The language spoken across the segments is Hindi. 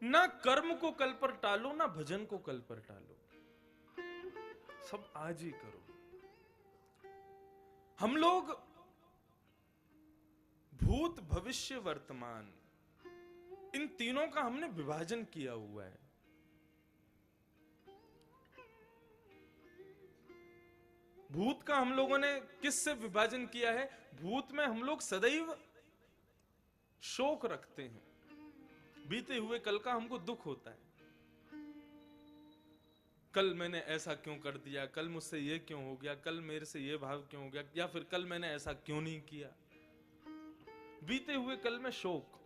ना कर्म को कल पर टालो, ना भजन को कल पर टालो, सब आज ही करो। हम लोग भूत भविष्य वर्तमान इन तीनों का हमने विभाजन किया हुआ है। भूत का हम लोगों ने किससे विभाजन किया है? भूत में हम लोग सदैव शोक रखते हैं, बीते हुए कल का हमको दुख होता है। कल मैंने ऐसा क्यों कर दिया, कल मुझसे ये क्यों हो गया, कल मेरे से ये भाव क्यों हो गया, या फिर कल मैंने ऐसा क्यों नहीं किया। बीते हुए कल में शोक,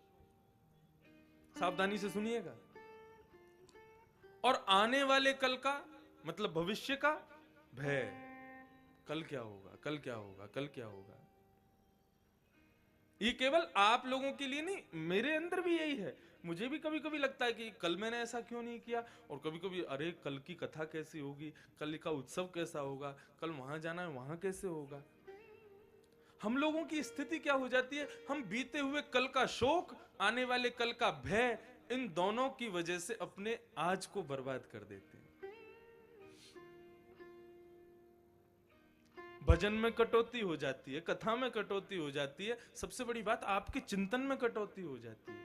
सावधानी से सुनिएगा। और आने वाले कल का मतलब भविष्य का भय, कल क्या होगा, कल क्या होगा, कल क्या होगा। ये केवल आप लोगों के लिए नहीं, मेरे अंदर भी यही है। मुझे भी कभी कभी लगता है कि कल मैंने ऐसा क्यों नहीं किया, और कभी कभी अरे कल की कथा कैसी होगी, कल का उत्सव कैसा होगा, कल वहां जाना है वहां कैसे होगा। हम लोगों की स्थिति क्या हो जाती है, हम बीते हुए कल का शोक, आने वाले कल का भय, इन दोनों की वजह से अपने आज को बर्बाद कर देते हैं। भजन में कटौती हो जाती है, कथा में कटौती हो जाती है, सबसे बड़ी बात आपके चिंतन में कटौती हो जाती है।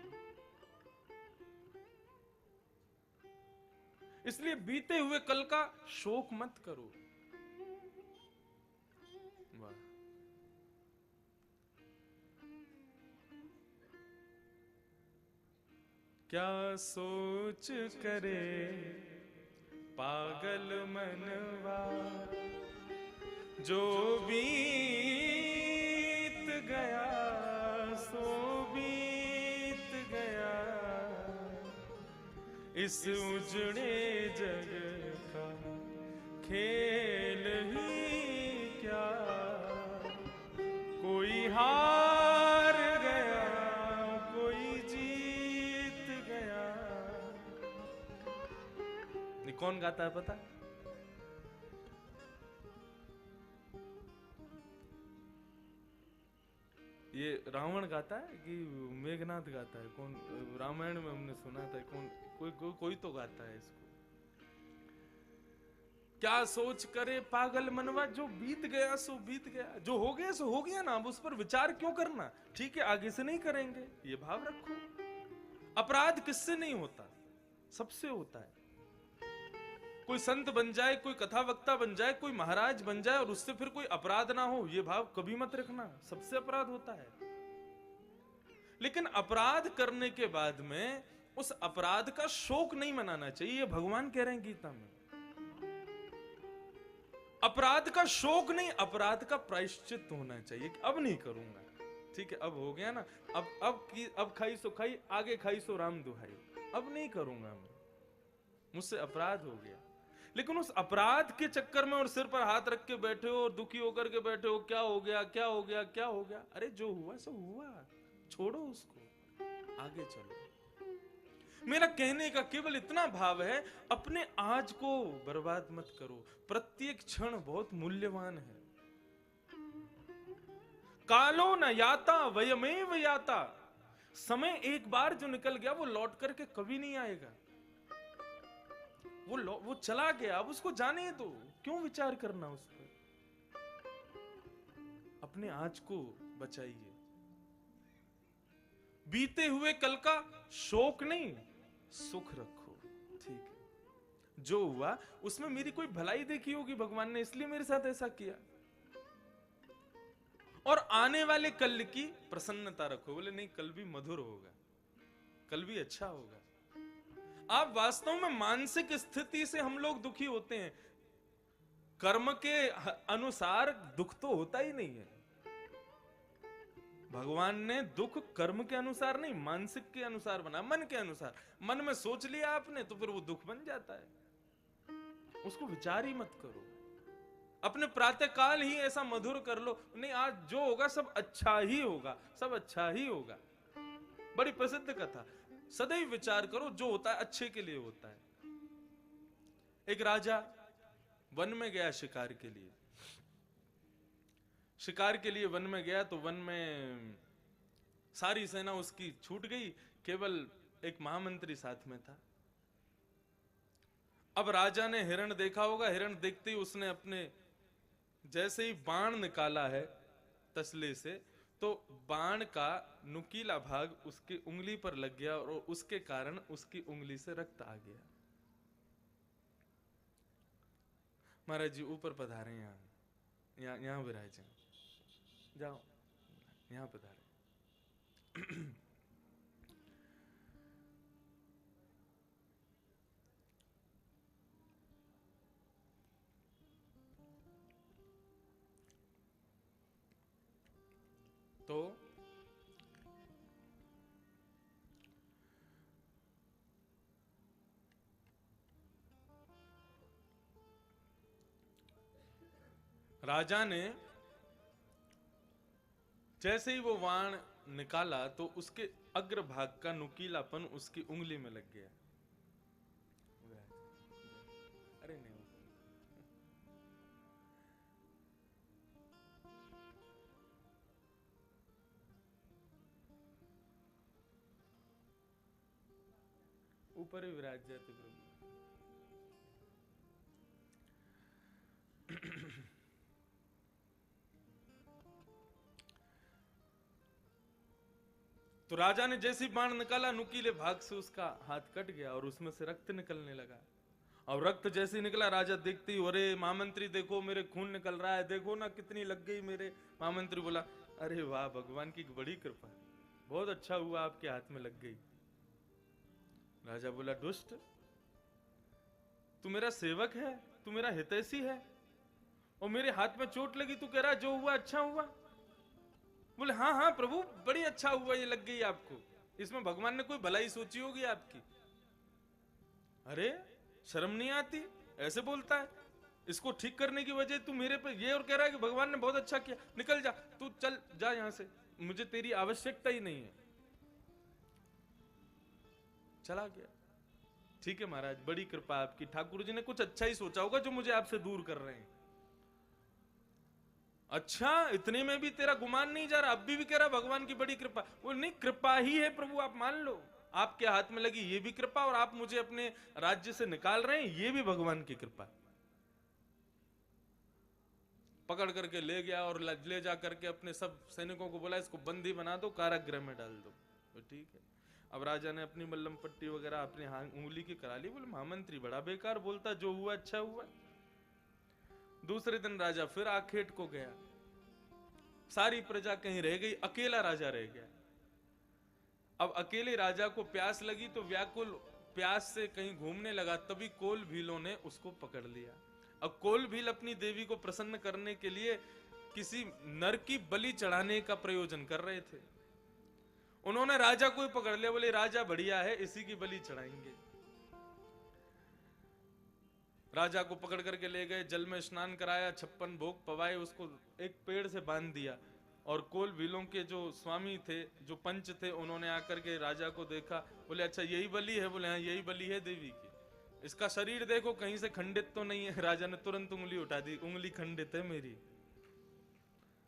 इसलिए बीते हुए कल का शोक मत करो। वाह, क्या सोच करे पागल मनवा, जो बीत गया सो बीत गया, इस उजड़े जग का खेल ही क्या। कोई हार गया कोई जीत गया। ये कौन गाता है पता? ये रावण गाता है कि मेघनाथ गाता है? कौन? रामायण में हमने सुना था, कौन? कोई तो गाता है इसको। क्या सोच करे पागल मनवा, जो बीत गया सो बीत गया, जो हो गया सो हो गया ना, अब उस पर विचार क्यों करना, ठीक है आगे से नहीं करेंगे, ये भाव रखो। अपराध किससे नहीं होता? सबसे होता है। कोई संत बन जाए, कोई कथा वक्ता बन जाए, कोई महाराज बन जाए और उससे फिर कोई अपराध ना हो, ये भाव कभी मत रखना, सबसे अपराध होता है। लेकिन अपराध करने के बाद में उस अपराध का शोक नहीं मनाना चाहिए, ये भगवान कह रहे हैं गीता में। अपराध का शोक नहीं, अपराध का प्रायश्चित होना चाहिए कि अब नहीं करूंगा, ठीक है अब हो गया ना, अब खाई सो खाई, आगे खाई सो राम दुहाई, अब नहीं करूंगा मैं, मुझसे अपराध हो गया। लेकिन उस अपराध के चक्कर में और सिर पर हाथ रख के बैठे हो और दुखी होकर के बैठे हो, क्या हो गया क्या हो गया क्या हो गया, अरे जो हुआ सो हुआ, छोड़ो उसको, आगे चलो। मेरा कहने का केवल इतना भाव है, अपने आज को बर्बाद मत करो, प्रत्येक क्षण बहुत मूल्यवान है। कालो न याता वयमेव याता, समय एक बार जो निकल गया वो लौट करके कभी नहीं आएगा, वो चला गया, अब उसको जाने दो, क्यों विचार करना उस पर। अपने आज को बचाइए, बीते हुए कल का शोक नहीं, सुख रखो, ठीक है जो हुआ उसमें मेरी कोई भलाई देखी होगी भगवान ने, इसलिए मेरे साथ ऐसा किया। और आने वाले कल की प्रसन्नता रखो, बोले नहीं कल भी मधुर होगा, कल भी अच्छा होगा। आप वास्तव में मानसिक स्थिति से हम लोग दुखी होते हैं, कर्म के अनुसार दुख तो होता ही नहीं है। भगवान ने दुख कर्म के अनुसार नहीं, मानसिक के अनुसार बना, मन के अनुसार। मन में सोच लिया आपने तो फिर वो दुख बन जाता है, उसको विचार ही मत करो। अपने प्रातः काल ही ऐसा मधुर कर लो, नहीं आज जो होगा सब अच्छा ही होगा, सब अच्छा ही होगा। बड़ी प्रसिद्ध कथा, सदैव विचार करो जो होता है अच्छे के लिए होता है। एक राजा वन में गया शिकार के लिए, शिकार के लिए वन में गया तो वन में सारी सेना उसकी छूट गई, केवल एक महामंत्री साथ में था। अब राजा ने हिरण देखा होगा, हिरण देखते ही उसने अपने जैसे ही बाण निकाला है तसले से, तो बाण का नुकीला भाग उसकी उंगली पर लग गया और उसके कारण उसकी उंगली से रक्त आ गया। महाराज जी ऊपर पधारे, यहाँ विराजे, जाओ यहाँ पधारे। राजा ने जैसे ही वो वाण निकाला तो उसके अग्रभाग का नुकीलापन उसकी उंगली में लग गया। अरे नहीं, ऊपर ही विराज जाते प्रभु। तो राजा ने जैसी बाण निकाला, नुकीले भाग से उसका हाथ कट गया और उसमें से रक्त निकलने लगा। और रक्त जैसे निकला, राजा देखते ही, अरे महामंत्री देखो मेरे खून निकल रहा है, देखो ना कितनी लग गई मेरे। महामंत्री बोला, अरे वाह, भगवान की बड़ी कृपा, बहुत अच्छा हुआ आपके हाथ में लग गई। राजा बोला, दुष्ट, तू मेरा सेवक है, तू मेरा हितैषी है, और मेरे हाथ में चोट लगी, तू कह रहा जो हुआ अच्छा हुआ। बोले, हाँ हाँ प्रभु, बड़ी अच्छा हुआ ये लग गई आपको, इसमें भगवान ने कोई भलाई सोची होगी आपकी। अरे शर्म नहीं आती, ऐसे बोलता है, इसको ठीक करने की वजह तू मेरे पे ये और कह रहा है कि भगवान ने बहुत अच्छा किया, निकल जा, तू चल जा यहां से, मुझे तेरी आवश्यकता ही नहीं है। चला गया। ठीक है महाराज, बड़ी कृपा आपकी, ठाकुर जी ने कुछ अच्छा ही सोचा होगा जो मुझे आपसे दूर कर रहे हैं। अच्छा, इतने में भी तेरा गुमान नहीं जा रहा, अब भी कह रहा भगवान की बड़ी कृपा। वो नहीं, कृपा ही है प्रभु, आप मान लो, आपके हाथ में लगी ये भी कृपा, और आप मुझे अपने राज्य से निकाल रहे हैं ये भी भगवान की कृपा। पकड़ करके ले गया और ले जा करके अपने सब सैनिकों को बोला, इसको बंदी बना दो, कारागृह में डाल दो। तो ठीक है। अब राजा ने अपनी मल्लम पट्टी वगैरह अपनी उंगली की करा ली। बोले, महामंत्री बड़ा बेकार बोलता, जो हुआ अच्छा हुआ। दूसरे दिन राजा फिर आखेट को गया, सारी प्रजा कहीं रह गई, अकेला राजा रह गया। अब अकेले राजा को प्यास लगी तो व्याकुल प्यास से कहीं घूमने लगा, तभी कोल भीलों ने उसको पकड़ लिया। अब कोल भील अपनी देवी को प्रसन्न करने के लिए किसी नर की बलि चढ़ाने का प्रयोजन कर रहे थे। उन्होंने राजा को ही पकड़ लिया, बोले राजा बढ़िया है, इसी की बलि चढ़ाएंगे। राजा को पकड़ करके ले गए, जल में स्नान कराया, 56 भोग पवाए, उसको एक पेड़ से बांध दिया। और कोल भीलों के जो स्वामी थे, जो पंच थे, उन्होंने आकर के राजा को देखा, बोले अच्छा यही बलि है? बोले हाँ यही बलि है देवी की। इसका शरीर देखो कहीं से खंडित तो नहीं है। राजा ने तुरंत उंगली उठा दी, उंगली खंडित है मेरी।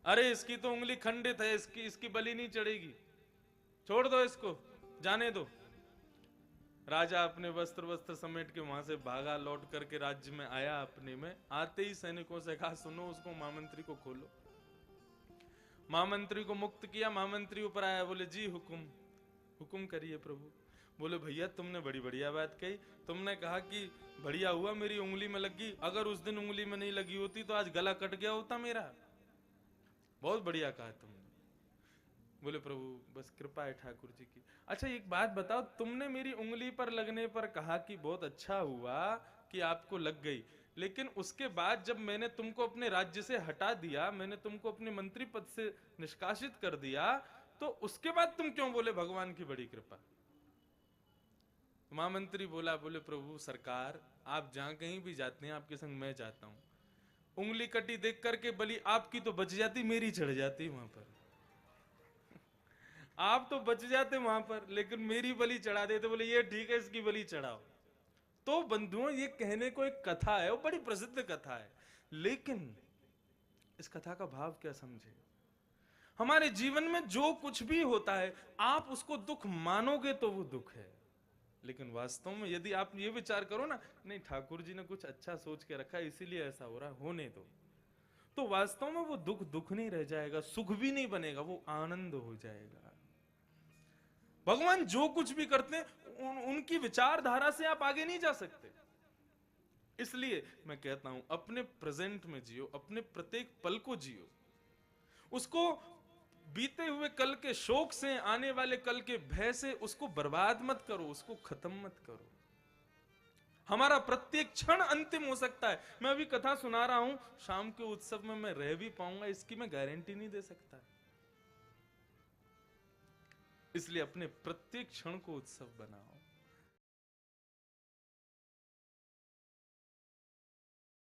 अरे इसकी तो उंगली खंडित है, इसकी बलि नहीं चढ़ेगी, छोड़ दो इसको, जाने दो। राजा अपने वस्त्र समेट के वहां से भागा, लौट करके राज्य में आया। अपने में आते ही सैनिकों से कहा, सुनो उसको, महामंत्री को खोलो। महामंत्री को मुक्त किया। महामंत्री ऊपर आया, बोले जी हुकुम करिए प्रभु। बोले भैया तुमने बड़ी बढ़िया बात कही, तुमने कहा कि बढ़िया हुआ मेरी उंगली में लगी, अगर उस दिन उंगली में नहीं लगी होती तो आज गला कट गया होता मेरा। बहुत बढ़िया कहा तुमने। बोले प्रभु बस कृपा है ठाकुर जी की। अच्छा एक बात बताओ, तुमने मेरी उंगली पर लगने पर कहा कि बहुत अच्छा हुआ कि आपको लग गई, लेकिन उसके बाद जब मैंने तुमको अपने राज्य से हटा दिया, मैंने तुमको अपने मंत्री पद से निष्कासित कर दिया, तो उसके बाद तुम क्यों बोले भगवान की बड़ी कृपा? महामंत्री बोला, बोले प्रभु सरकार, आप जहां कहीं भी जाते हैं आपके संग मैं जाता हूं। उंगली कटी देख करके बलि आपकी तो बच जाती, मेरी चढ़ जाती वहां पर। आप तो बच जाते वहां पर, लेकिन मेरी बलि चढ़ा देते। बोले ये ठीक है, इसकी बलि चढ़ाओ। तो बंधुओं ये कहने को एक कथा है, वो बड़ी प्रसिद्ध कथा है, लेकिन इस कथा का भाव क्या समझे? हमारे जीवन में जो कुछ भी होता है, आप उसको दुख मानोगे तो वो दुख है, लेकिन वास्तव में यदि आप ये विचार करो ना, नहीं ठाकुर जी ने कुछ अच्छा सोच के रखा है इसीलिए ऐसा हो रहा है, होने दो, तो वास्तव में वो दुख दुख नहीं रह जाएगा, सुख भी नहीं बनेगा, वो आनंद हो जाएगा। भगवान जो कुछ भी करते हैं उनकी विचारधारा से आप आगे नहीं जा सकते। इसलिए मैं कहता हूं अपने प्रेजेंट में जियो, अपने प्रत्येक पल को जियो, उसको बीते हुए कल के शोक से, आने वाले कल के भय से उसको बर्बाद मत करो, उसको खत्म मत करो। हमारा प्रत्येक क्षण अंतिम हो सकता है। मैं अभी कथा सुना रहा हूं, शाम के उत्सव में मैं रह भी पाऊंगा इसकी मैं गारंटी नहीं दे सकता। इसलिए अपने प्रत्येक क्षण को उत्सव बनाओ।